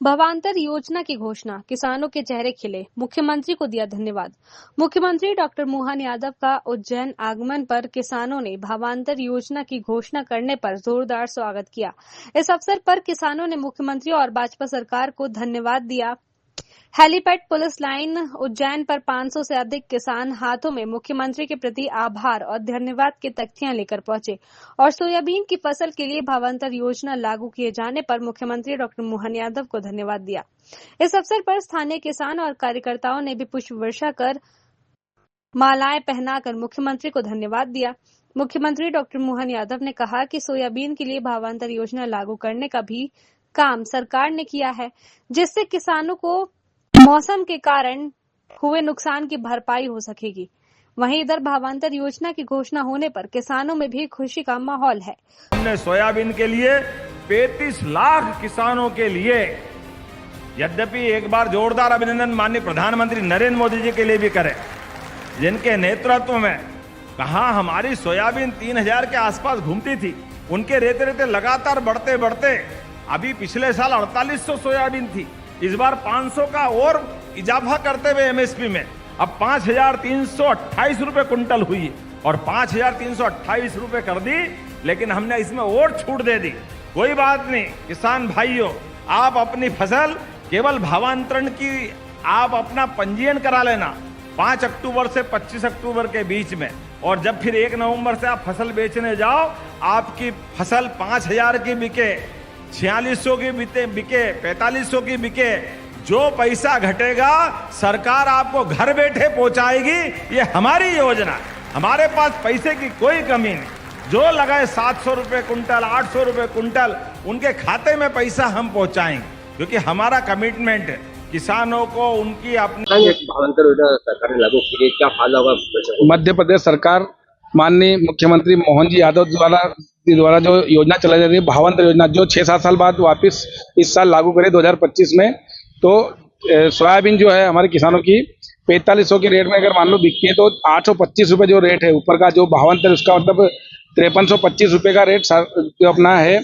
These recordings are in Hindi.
भावांतर योजना की घोषणा, किसानों के चेहरे खिले, मुख्यमंत्री को दिया धन्यवाद। मुख्यमंत्री डॉक्टर मोहन यादव का उज्जैन आगमन पर किसानों ने भावांतर योजना की घोषणा करने पर जोरदार स्वागत किया। इस अवसर पर किसानों ने मुख्यमंत्री और भाजपा सरकार को धन्यवाद दिया। हेलीपैड पुलिस लाइन उज्जैन पर 500 से अधिक किसान हाथों में मुख्यमंत्री के प्रति आभार और धन्यवाद की तख्तियां लेकर पहुंचे और सोयाबीन की फसल के लिए भावांतर योजना लागू किए जाने पर मुख्यमंत्री डॉक्टर मोहन यादव को धन्यवाद दिया। इस अवसर पर स्थानीय किसान और कार्यकर्ताओं ने भी पुष्प वर्षा कर, मालाएं पहनाकर मुख्यमंत्री को धन्यवाद दिया। मुख्यमंत्री डॉक्टर मोहन यादव ने कहा कि सोयाबीन के लिए भावांतर योजना लागू करने का भी काम सरकार ने किया है, जिससे किसानों को मौसम के कारण हुए नुकसान की भरपाई हो सकेगी। वहीं इधर भावांतर योजना की घोषणा होने पर किसानों में भी खुशी का माहौल है। हमने सोयाबीन के लिए 35 लाख किसानों के लिए, यद्यपि एक बार जोरदार अभिनंदन माननीय प्रधानमंत्री नरेंद्र मोदी जी के लिए भी करें, जिनके नेतृत्व में कहां हमारी सोयाबीन 3000 के आसपास घूमती थी, उनके रहते रहते लगातार बढ़ते बढ़ते अभी पिछले साल 4800 सोयाबीन थी, इस बार 500 का और इजाफा करते हुए एमएसपी में अब 5328 रुपए कुंटल हुई है और 5328 रुपए कर दी, लेकिन हमने इसमें और छूट दे दी। कोई बात नहीं किसान भाइयों, आप अपनी फसल केवल भावांतरण की आप अपना पंजीयन करा लेना 5 अक्टूबर से 25 अक्टूबर के बीच में, और जब फिर 1 नवंबर से आप फसल बेचने जाओ, आपकी फसल 5000 की बिके, 4600 की बिके, 4500 की बिके, जो पैसा घटेगा सरकार आपको घर बैठे पहुंचाएगी। ये हमारी योजना, हमारे पास पैसे की कोई कमी नहीं। जो लगाए 700 रुपए कुंटल, 800 रुपए कुंटल, उनके खाते में पैसा हम पहुंचाएंगे, क्योंकि हमारा कमिटमेंट है किसानों को उनकी अपनी। भावांतर योजना सरकार ने लागू की है, क्या फायदा होगा? मध्य प्रदेश सरकार माननीय मुख्यमंत्री मोहन जी यादव द्वारा जो योजना चलाई जा रही है, भावांतर योजना, जो 6-7 साल बाद वापस इस साल लागू करे 2025 में, तो सोयाबीन जो है हमारे किसानों की 4500 के रेट में अगर मान लो बिकती है तो 825 रुपए जो रेट है ऊपर का जो भावांतर, उसका मतलब 5325 रुपए का रेट जो अपना है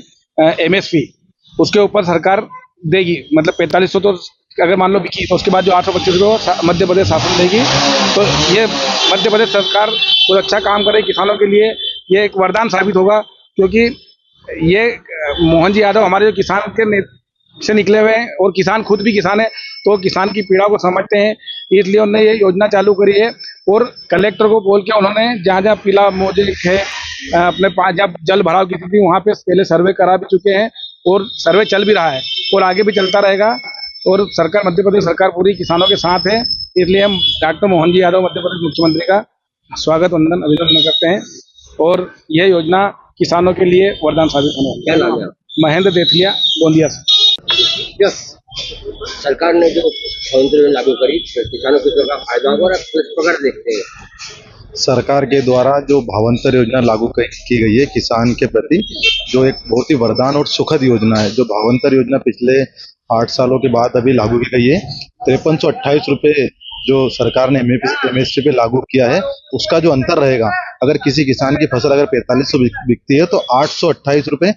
एमएसपी, उसके ऊपर सरकार देगी। मतलब 4500 तो अगर मान लो बिकी तो उसके बाद जो 825 रुपये मध्य प्रदेश शासन देगी। तो ये मध्य प्रदेश सरकार कुछ अच्छा काम करे किसानों के लिए, ये एक वरदान साबित होगा, क्योंकि ये मोहन जी यादव हमारे जो किसान के से निकले हुए हैं और किसान खुद भी किसान है, तो किसान की पीड़ा को समझते हैं, इसलिए उन्होंने ये योजना चालू करी है। और कलेक्टर को बोल के उन्होंने जहाँ जहाँ पीला मोजे है, अपने पास जब जल भराव की थी वहाँ पे पहले सर्वे करा भी चुके हैं और सर्वे चल भी रहा है और आगे भी चलता रहेगा। और सरकार, मध्य प्रदेश सरकार पूरी किसानों के साथ है, इसलिए हम डॉक्टर मोहन जी यादव मध्य प्रदेश मुख्यमंत्री का स्वागत वंदन अभिनंदन करते हैं। और यह योजना किसानों के लिए वरदान साबित होने वाली है। महेंद्र देथिया, गोंदिया से। यस, सरकार ने जो भावांतर योजना लागू करी, किसानों को इसका फायदा होगा और आप किस प्रकार देखते हैं? सरकार के द्वारा जो भावांतर योजना लागू की गई है किसान के प्रति, जो एक बहुत ही वरदान और सुखद योजना है। जो भावांतर योजना पिछले 8 सालों के बाद अभी लागू की गई है, 5328 रुपए जो सरकार ने एमएसपी पे लागू किया है, उसका जो अंतर रहेगा, अगर किसी किसान की फसल अगर 4500 बिकती है तो 828 रुपए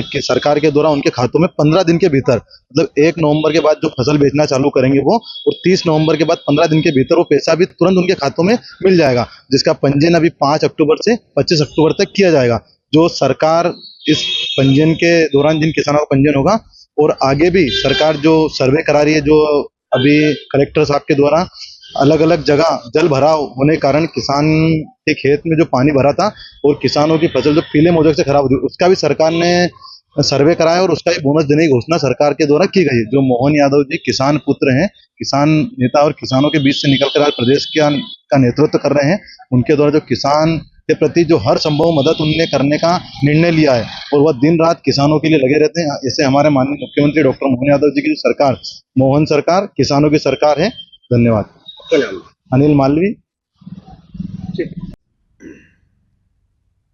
के सरकार के द्वारा उनके खातों में 15 दिन के भीतर, मतलब 1 नवंबर के बाद जो फसल बेचना चालू करेंगे वो, और 30 नवंबर के बाद 15 दिन के भीतर वो पैसा भी तुरंत उनके खातों में मिल जाएगा, जिसका पंजीयन अभी 5 अक्टूबर से 25 अक्टूबर तक किया जाएगा। जो सरकार इस पंजीयन के दौरान जिन किसानों का पंजीयन होगा, और आगे भी सरकार जो सर्वे करा रही है, जो अभी कलेक्टर साहब के द्वारा अलग अलग जगह जल भराव होने के कारण किसान के खेत में जो पानी भरा था और किसानों की फसल जो पीले मोजे से खराब हुई, उसका भी सरकार ने सर्वे कराया और उसका भी बोनस देने की घोषणा सरकार के द्वारा की गई। जो मोहन यादव जी किसान पुत्र हैं, किसान नेता और किसानों के बीच से निकलकर आज प्रदेश का नेतृत्व कर रहे हैं, उनके द्वारा जो किसान के प्रति जो हर संभव मदद उनने करने का निर्णय लिया है और वह दिन रात किसानों के लिए लगे रहते हैं। ऐसे हमारे माननीय मुख्यमंत्री डॉक्टर मोहन यादव जी की जो सरकार, मोहन सरकार, किसानों की सरकार है। धन्यवाद। अनिल मालवी।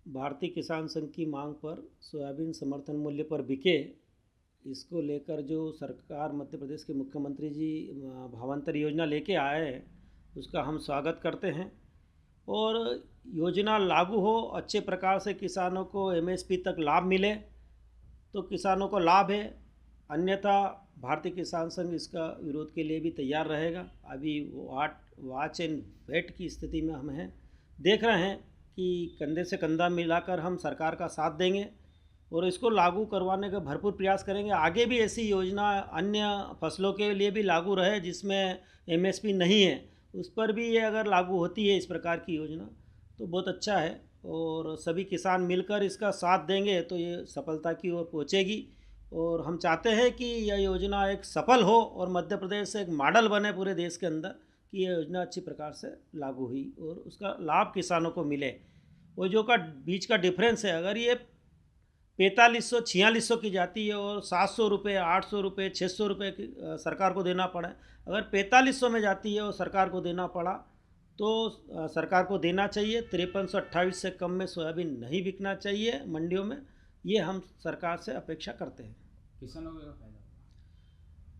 भारतीय किसान संघ की मांग पर सोयाबीन समर्थन मूल्य पर बिके, इसको लेकर जो सरकार मध्य प्रदेश के मुख्यमंत्री जी भावांतर योजना लेके आए हैं, उसका हम स्वागत करते हैं। और योजना लागू हो, अच्छे प्रकार से किसानों को एमएसपी तक लाभ मिले तो किसानों को लाभ है। अन्यथा भारतीय किसान संघ इसका विरोध के लिए भी तैयार रहेगा। अभी वॉच एंड वेट की स्थिति में हम हैं, देख रहे हैं कि कंधे से कंधा मिलाकर हम सरकार का साथ देंगे और इसको लागू करवाने का भरपूर प्रयास करेंगे। आगे भी ऐसी योजना अन्य फसलों के लिए भी लागू रहे जिसमें एमएसपी नहीं है, उस पर भी ये अगर लागू होती है इस प्रकार की योजना तो बहुत अच्छा है और सभी किसान मिलकर इसका साथ देंगे तो ये सफलता की ओर पहुँचेगी। और हम चाहते हैं कि यह योजना एक सफल हो और मध्य प्रदेश एक मॉडल बने पूरे देश के अंदर कि यह योजना अच्छी प्रकार से लागू हुई और उसका लाभ किसानों को मिले। वो जो का बीच का डिफरेंस है, अगर ये 4500-4600 की जाती है और 700 रुपये, 800 रुपये, 600 रुपये की सरकार को देना पड़े, अगर 4500 में जाती है और सरकार को देना पड़ा तो सरकार को देना चाहिए। 5328 से कम में सोयाबीन नहीं बिकना चाहिए मंडियों में, ये हम सरकार से अपेक्षा करते हैं। किसानों को फायदा,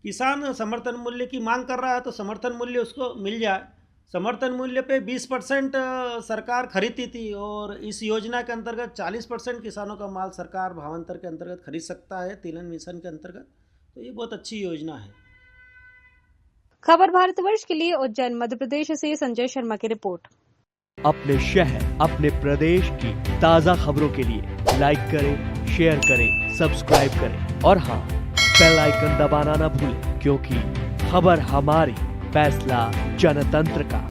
किसान समर्थन मूल्य की मांग कर रहा है तो समर्थन मूल्य उसको मिल जाए। समर्थन मूल्य पे 20% सरकार खरीदती थी और इस योजना के अंतर्गत 40% किसानों का माल सरकार भावांतर के अंतर्गत खरीद सकता है तिलहन मिशन के अंतर्गत, तो ये बहुत अच्छी योजना है। खबर भारतवर्ष के लिए उज्जैन मध्य प्रदेश से संजय शर्मा की रिपोर्ट। अपने शहर, अपने प्रदेश की ताज़ा खबरों के लिए लाइक करें, शेयर करें, सब्सक्राइब करें और हाँ, बेल आइकन दबाना ना भूलें, क्योंकि खबर हमारी, फैसला जनतंत्र का।